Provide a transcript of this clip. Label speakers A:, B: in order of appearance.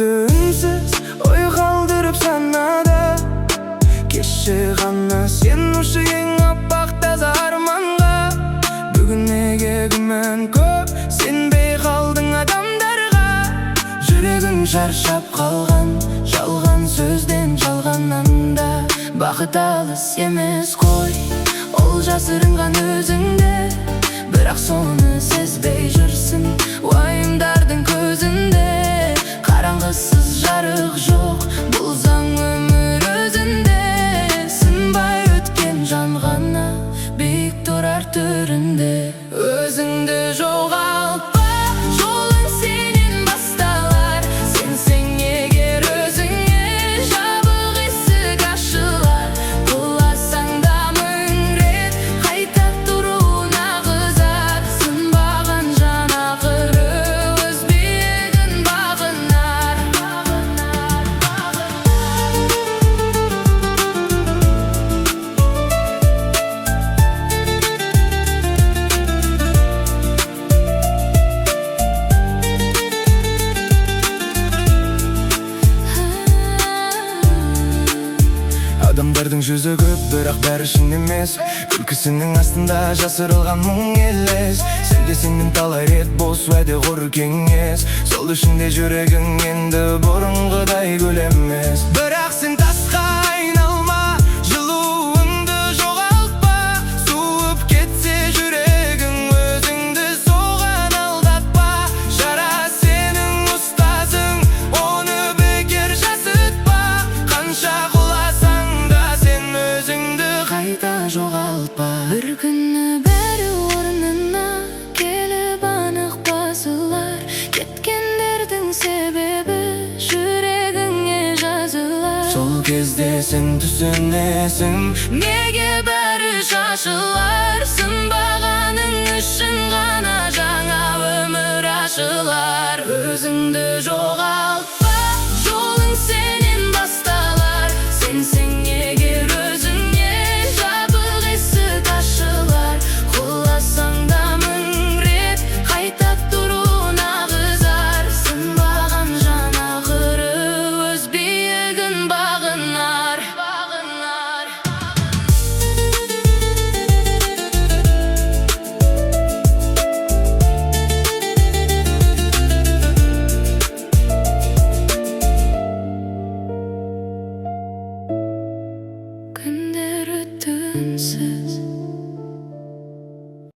A: үнсіз ой қалдырып санада. Кеші ғана сен ұшы ең аппақ таза арманға. Бүгін неге күмән көп, сенбей қалдың адамдарға. Жүрегің шаршап қалған, жалған сөзден жалғаннан да. Бақыт алыс емес қой, ол жасырынған өзіңде. Бірақ соны сезбей жүрсің уайымдардың көзінде. Қараңғысыз жарық жоқ, бұл заң өмір өзінде. Сынбай өткен жан ғана биік тұрар төрінде. Өзіңді жоғалтпа, жолың сенен басталар. Сенсең егер өзіңе жабық есік ашылар. Құласаң да мың рет қайта тұруына қызар. Сынбаған жан ақыры өз биігін бағынар. Адамдардың жүзі көп, бірақ бәрі шын емес. Күлкісінің астында жасырылған мұң елес. Сен де сенен талай рет бос уәде құр кеңес. Сол үшін де жүрегің енді бұрынғыдай гүл емес. Бірақ сен тасқа айналма, жылуыңды жоғалтпа. Суып кетсе жүрегің, өзіңді соған алдатпа. Жара сенің ұстазың, оны бекер жасытпа. Қанша қайта жоғалтпа. Бір күні бәрі орнына келіп анық басылар. Кеткендердің себебі жүрегіңе жазылар. Сол кезде сен түсінесің, неге бәрі шашылар. Сынбағаның үшін ғана жаңа өмір ашылар. Өзіңді жоғалтпа, жолың сенен басталар. Сенсең егер күндер өтті үнсіз.